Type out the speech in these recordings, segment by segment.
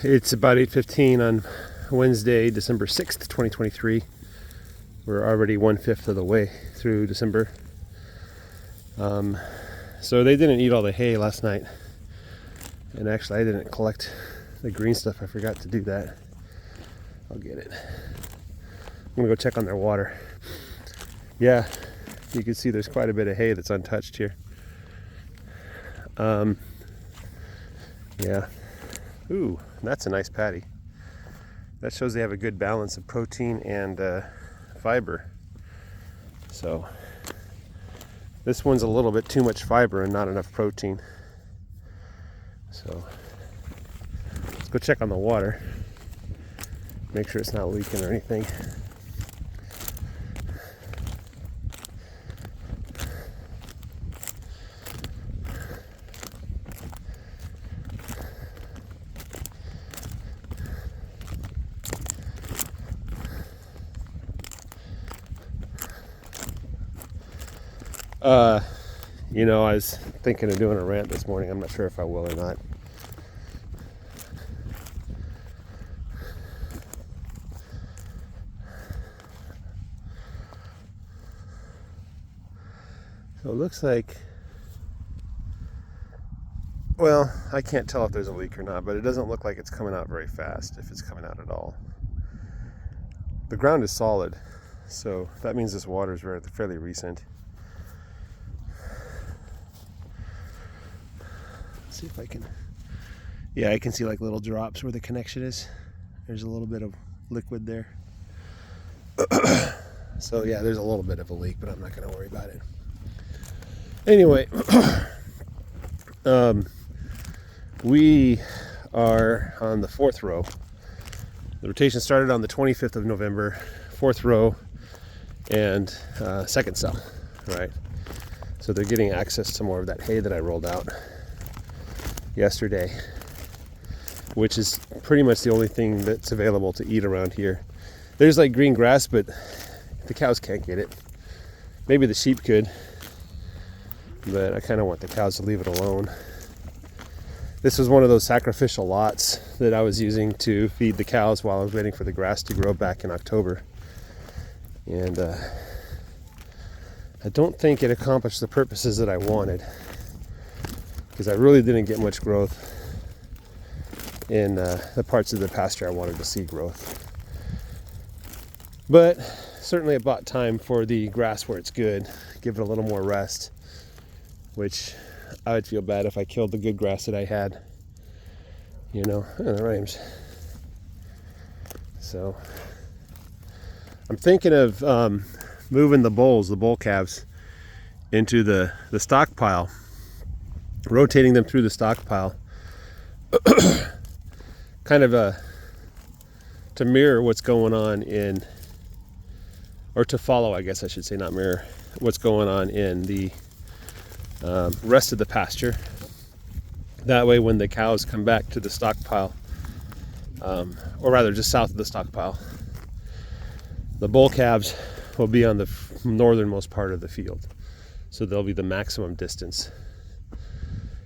It's about 8:15 on Wednesday, December 6th, 2023. We're already 1/5 of the way through December. So they didn't eat all the hay last night. And actually I didn't collect the green stuff. I forgot to do that. I'll get it. I'm gonna go check on their water. Yeah, you can see there's quite a bit of hay that's untouched here. Yeah. Ooh, that's a nice patty. That shows they have a good balance of protein and fiber. So this one's a little bit too much fiber and not enough protein. So let's go check on the water. Make sure it's not leaking or anything. I was thinking of doing a rant this morning. I'm not sure if I will or not. So it looks like, well, I can't tell if there's a leak or not, but it doesn't look like it's coming out very fast, if it's coming out at all. The ground is solid, so that means this water is fairly recent. See if I can, yeah, I can see like little drops where the connection is. There's a little bit of liquid there. So yeah, there's a little bit of a leak, but I'm not going to worry about it. Anyway, we are on the fourth row. The rotation started on the 25th of November, fourth row and second cell, right? So they're getting access to more of that hay that I rolled out yesterday, which is pretty much the only thing that's available to eat around here. There's like green grass, but the cows can't get it. Maybe the sheep could, but I kind of want the cows to leave it alone. This was one of those sacrificial lots that I was using to feed the cows while I was waiting for the grass to grow back in October. And I don't think it accomplished the purposes that I wanted, because I really didn't get much growth in the parts of the pasture I wanted to see growth. But certainly about time for the grass where it's good, give it a little more rest, which I would feel bad if I killed the good grass that I had, it rhymes. So I'm thinking of moving the bull calves into the stockpile, rotating them through the stockpile, kind of to mirror what's going on or to follow, I guess I should say, not mirror, what's going on in the rest of the pasture. That way when the cows come back to the stockpile, or rather just south of the stockpile, the bull calves will be on the northernmost part of the field. So they'll be the maximum distance.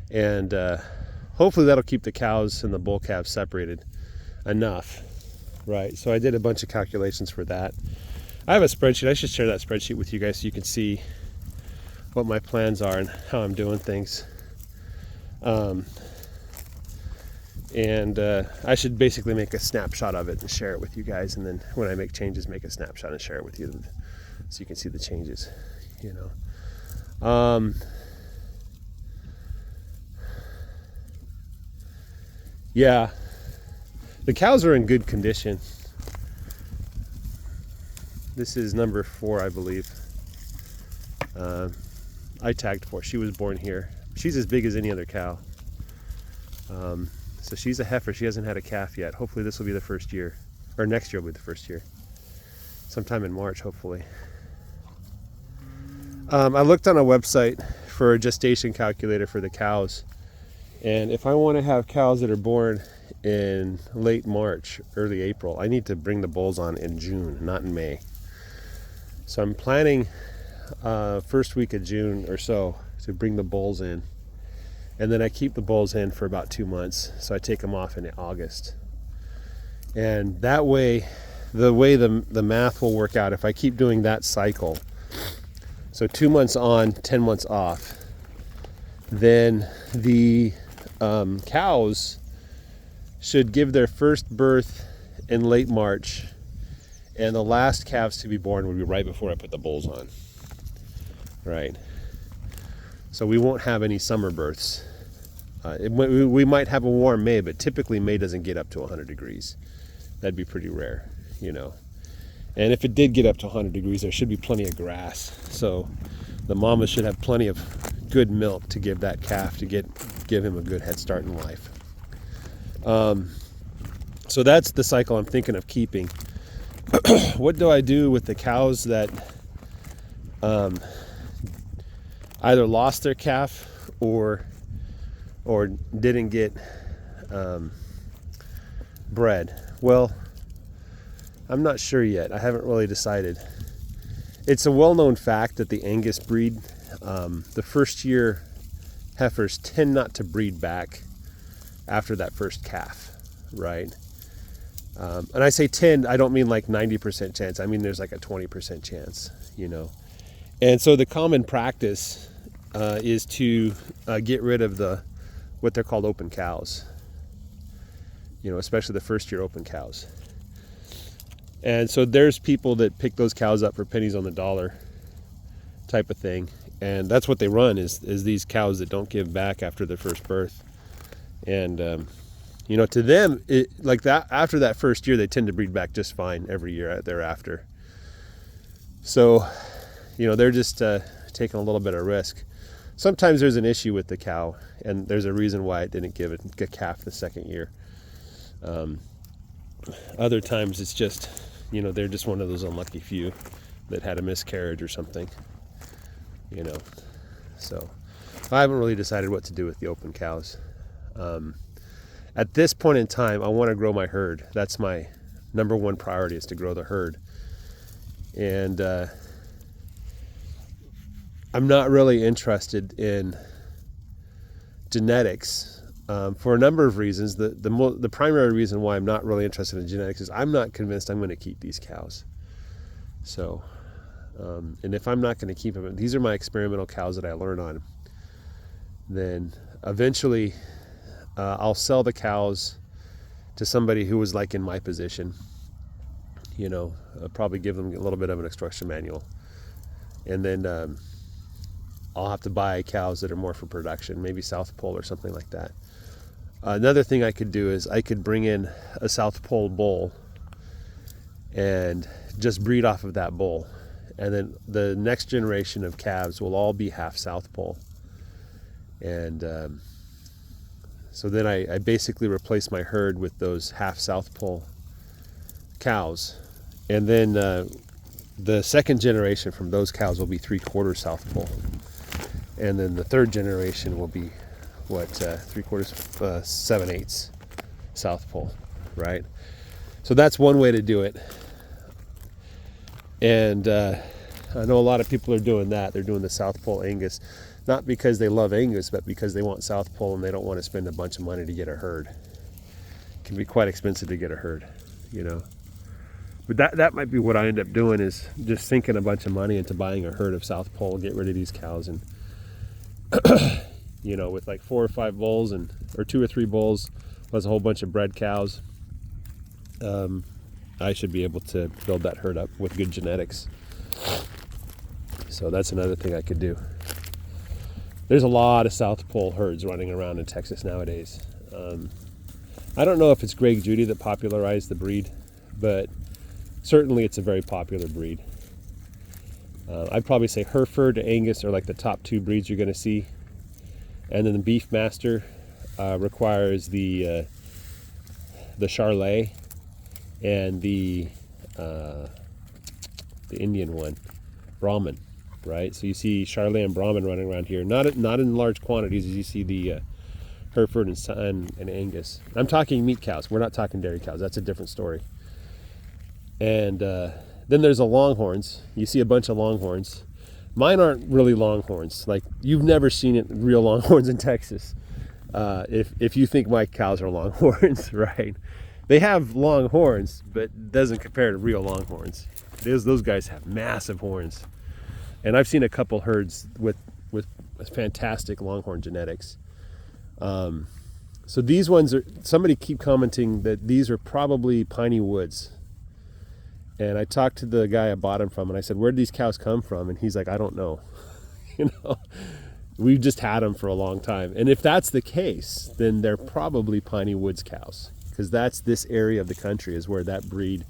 And hopefully that'll keep the cows and the bull calves separated enough, right? So I did a bunch of calculations for that. I have a spreadsheet. I should share that spreadsheet with you guys so you can see what my plans are and how I'm doing things. And I should basically make a snapshot of it and share it with you guys, and then when I make changes, make a snapshot and share it with you so you can see the changes, Yeah, the cows are in good condition. This is number 4, I believe. I tagged 4. She was born here. She's as big as any other cow. So she's a heifer. She hasn't had a calf yet. Hopefully this will be the first year, or next year will be the first year. Sometime in March, hopefully. I looked on a website for a gestation calculator for the cows. And if I want to have cows that are born in late March, early April, I need to bring the bulls on in June, not in May. So I'm planning first week of June or so to bring the bulls in. And then I keep the bulls in for about 2 months. So I take them off in August. And that way, the way the math will work out, if I keep doing that cycle, so 2 months on, 10 months off, then the cows should give their first birth in late March, and the last calves to be born would be right before I put the bulls on. Right. So we won't have any summer births. We might have a warm May, but typically May doesn't get up to 100 degrees. That'd be pretty rare, you know. And if it did get up to 100 degrees, there should be plenty of grass. So the mama should have plenty of good milk to give that calf to give him a good head start in life. So that's the cycle I'm thinking of keeping. What do I do with the cows that either lost their calf or didn't get bred? Well, I'm not sure yet. I haven't really decided. It's a well-known fact that the Angus breed, the first year heifers tend not to breed back after that first calf, right? And I say tend, I don't mean like 90% chance. I mean there's like a 20% chance, you know. And so the common practice is to get rid of what they're called open cows, you know, especially the first year open cows. And so there's people that pick those cows up for pennies on the dollar type of thing. And that's what they run is these cows that don't give back after their first birth. And, you know, to them, like that, after that first year, they tend to breed back just fine every year thereafter. So, you know, they're just taking a little bit of risk. Sometimes there's an issue with the cow, and there's a reason why it didn't give a calf the second year. Other times it's just, you know, they're just one of those unlucky few that had a miscarriage or something, you know. So I haven't really decided what to do with the open cows. At this point in time, I want to grow my herd. That's my number one priority, is to grow the herd. And I'm not really interested in genetics for a number of reasons. The primary reason why I'm not really interested in genetics is I'm not convinced I'm going to keep these cows. So, and if I'm not going to keep them, these are my experimental cows that I learn on, then eventually I'll sell the cows to somebody who was like in my position, you know, probably give them a little bit of an instruction manual. And then I'll have to buy cows that are more for production, maybe South Pole or something like that. Another thing I could do is I could bring in a South Pole bull and just breed off of that bull. And then the next generation of calves will all be half South Pole. And so then I basically replace my herd with those half South Pole cows. And then the second generation from those cows will be 3/4 South Pole. And then the third generation will be 3/4, 7/8 South Pole, right? So that's one way to do it. And I know a lot of people are doing that. They're doing the South Pole Angus, not because they love Angus, but because they want South Pole and they don't want to spend a bunch of money to get a herd. It can be quite expensive to get a herd, you know. But that might be what I end up doing, is just sinking a bunch of money into buying a herd of South Pole, get rid of these cows, and you know, with like 4 or 5 bulls or 2 or 3 bulls plus a whole bunch of bred cows, I should be able to build that herd up with good genetics. So that's another thing I could do. There's a lot of South Pole herds running around in Texas nowadays. I don't know if it's Greg Judy that popularized the breed, but certainly it's a very popular breed. I'd probably say Hereford and Angus are like the top 2 breeds you're going to see. And then the Beefmaster requires the Charolais and the Indian one, Brahman, right? So you see Charolais and Brahman running around here, not in large quantities as you see the Hereford and Angus. I'm talking meat cows. We're not talking dairy cows. That's a different story. And then there's the Longhorns. You see a bunch of Longhorns. Mine aren't really Longhorns. Like, you've never seen real Longhorns in Texas. If you think my cows are Longhorns, right? They have long horns, but it doesn't compare to real longhorns. Those guys have massive horns. And I've seen a couple herds with fantastic longhorn genetics. So these ones are, somebody keep commenting that these are probably piney woods. And I talked to the guy I bought them from, and I said, where did these cows come from? And he's like, I don't know. You know, we've just had them for a long time. And if that's the case, then they're probably piney woods cows, because that's this area of the country is where that breed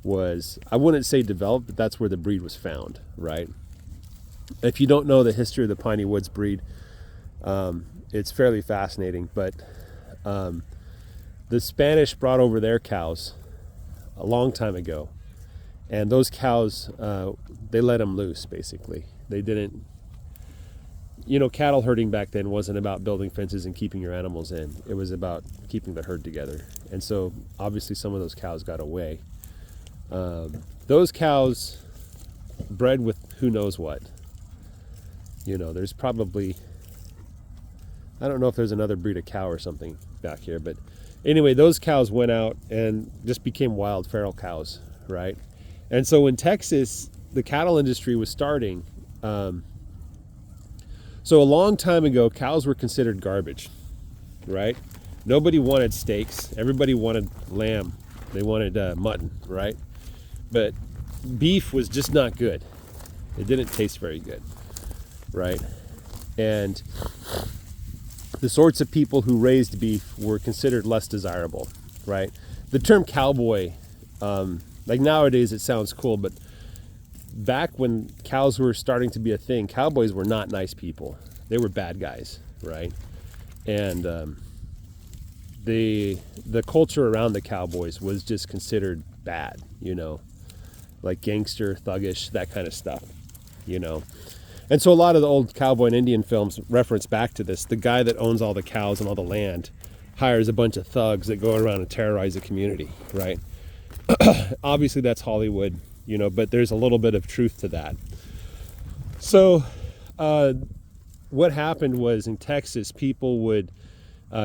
was, I wouldn't say developed, but that's where the breed was found, right? If you don't know the history of the piney woods breed, it's fairly fascinating. But the Spanish brought over their cows a long time ago, and those cows, they let them loose, basically. They didn't, you know, cattle herding back then wasn't about building fences and keeping your animals in. It was about keeping the herd together. And so obviously some of those cows got away. Those cows bred with who knows what. You know, there's probably, I don't know if there's another breed of cow or something back here, but anyway, those cows went out and just became wild feral cows, right? And so in Texas, the cattle industry was starting. So a long time ago, cows were considered garbage, right? Nobody wanted steaks. Everybody wanted lamb. They wanted mutton, right? But beef was just not good. It didn't taste very good, right? And the sorts of people who raised beef were considered less desirable, right? The term cowboy, like nowadays it sounds cool, but back when cows were starting to be a thing, cowboys were not nice people. They were bad guys, right? And the culture around the cowboys was just considered bad, you know, like gangster, thuggish, that kind of stuff, you know. And so a lot of the old cowboy and Indian films reference back to this. The guy that owns all the cows and all the land hires a bunch of thugs that go around and terrorize the community, right? Obviously that's Hollywood, you know, but there's a little bit of truth to that. So what happened was in Texas, people would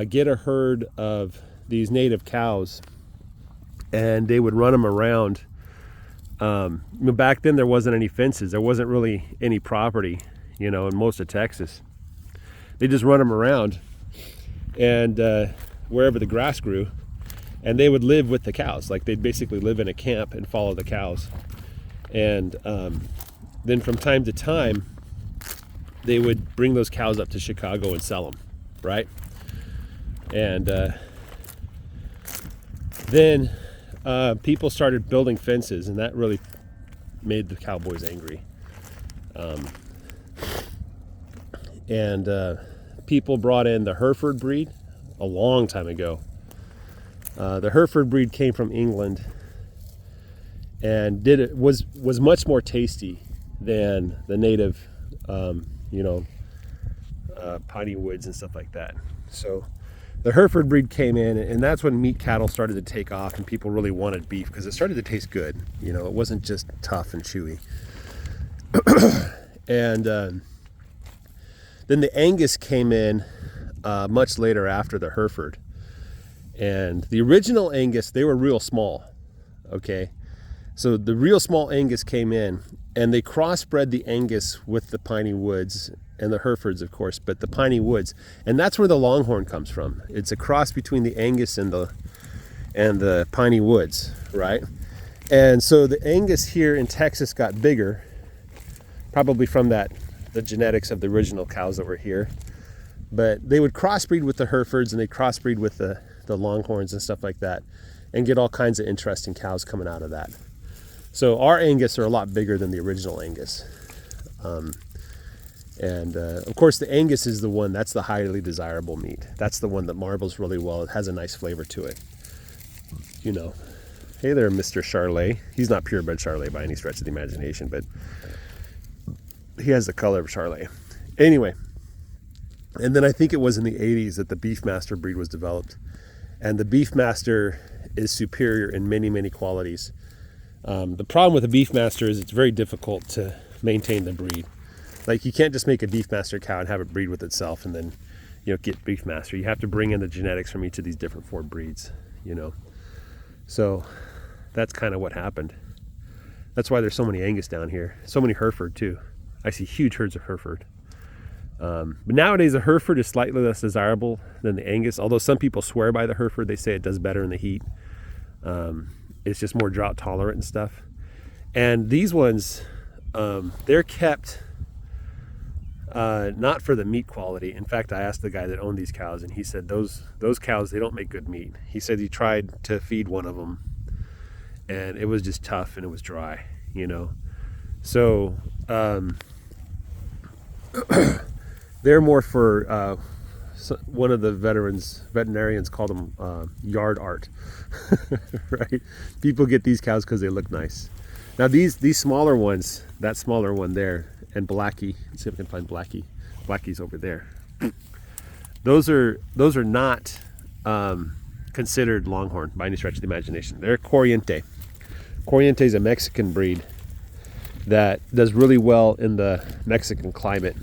get a herd of these native cows and they would run them around. Back then there wasn't any fences. There wasn't really any property, you know, in most of Texas. They just run them around and wherever the grass grew, and they would live with the cows. Like they'd basically live in a camp and follow the cows. And then from time to time, they would bring those cows up to Chicago and sell them, right? And then people started building fences, and that really made the cowboys angry. And people brought in the Hereford breed a long time ago. The Hereford breed came from England and was much more tasty than the native, you know, piney woods and stuff like that. So the Hereford breed came in, and that's when meat cattle started to take off, and people really wanted beef because it started to taste good. You know, it wasn't just tough and chewy. And then the Angus came in much later after the Hereford. And the original Angus, they were real small, okay? So the real small Angus came in, and they crossbred the Angus with the piney woods and the Herefords, of course, but the piney woods, and that's where the Longhorn comes from. It's a cross between the Angus and the piney woods, right? And so the Angus here in Texas got bigger, probably from the genetics of the original cows that were here. But they would crossbreed with the Herefords, and they crossbreed with the Longhorns and stuff like that, and get all kinds of interesting cows coming out of that. So our Angus are a lot bigger than the original Angus. And of course the Angus is the one, that's the highly desirable meat. That's the one that marbles really well. It has a nice flavor to it. You know, hey there, Mr. Charlet. He's not purebred Charlet by any stretch of the imagination, but he has the color of Charlet. Anyway, and then I think it was in the 80s that the Beefmaster breed was developed. And the Beefmaster is superior in many, many qualities. The problem with a Beefmaster is it's very difficult to maintain the breed. Like, you can't just make a Beefmaster cow and have it breed with itself and then, you know, get Beefmaster. You have to bring in the genetics from each of these different 4 breeds, you know. So that's kind of what happened. That's why there's so many Angus down here. So many Hereford too. I see huge herds of Hereford. But nowadays the Hereford is slightly less desirable than the Angus. Although some people swear by the Hereford. They say it does better in the heat. It's just more drought tolerant and stuff. And these ones, they're kept not for the meat quality. In fact, I asked the guy that owned these cows, and he said those cows, they don't make good meat. He said he tried to feed one of them, and it was just tough and it was dry, you know. So they're more for one of the veterinarians called them yard art, right? People get these cows because they look nice. Now these smaller ones, that smaller one there, and Blackie, let's see if I can find Blackie. Blackie's over there. Those are not considered Longhorn by any stretch of the imagination. They're Corriente. Corriente is a Mexican breed that does really well in the Mexican climate.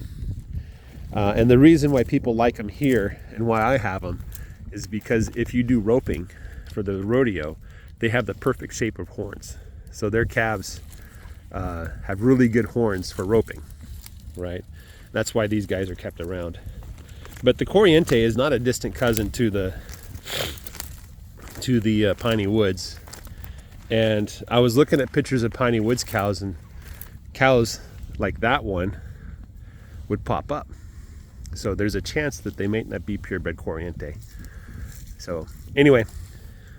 And the reason why people like them here and why I have them is because if you do roping for the rodeo, they have the perfect shape of horns. So their calves have really good horns for roping, right? That's why these guys are kept around. But the Corriente is not a distant cousin to the Piney Woods. And I was looking at pictures of Piney Woods cows, and cows like that one would pop up. So there's a chance that they may not be purebred Corriente. So anyway,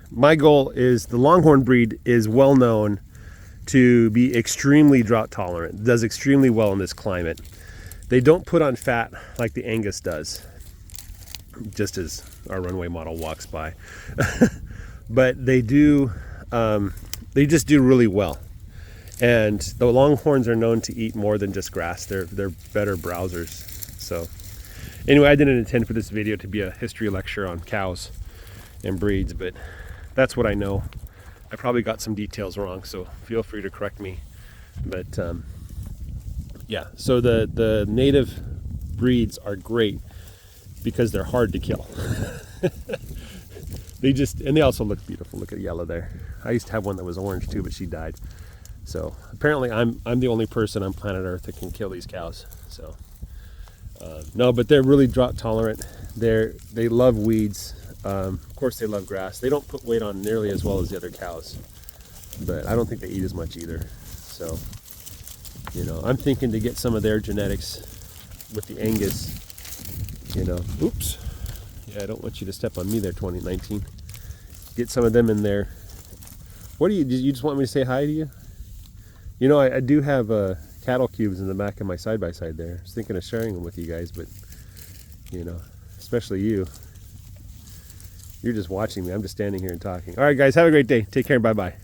my goal is the Longhorn breed is well known to be extremely drought tolerant, does extremely well in this climate. They don't put on fat like the Angus does, just as our runway model walks by. But they do, they just do really well. And the Longhorns are known to eat more than just grass. They're better browsers. So anyway, I didn't intend for this video to be a history lecture on cows and breeds, but that's what I know. I probably got some details wrong, so feel free to correct me. But yeah, so the native breeds are great because they're hard to kill. They also look beautiful. Look at the yellow there. I used to have one that was orange too, but she died. So apparently I'm the only person on planet Earth that can kill these cows. So no, but they're really drought tolerant. They love weeds. Of course they love grass. They don't put weight on nearly as well as the other cows, but I don't think they eat as much either. So, you know, I'm thinking to get some of their genetics with the Angus, you know. Oops. Yeah, I don't want you to step on me there, 2019. Get some of them in there. What do you just want me to say hi to you? You know, I do have cattle cubes in the back of my side-by-side there. I was thinking of sharing them with you guys, but, you know, especially you. You're just watching me. I'm just standing here and talking. All right, guys, have a great day. Take care. Bye-bye.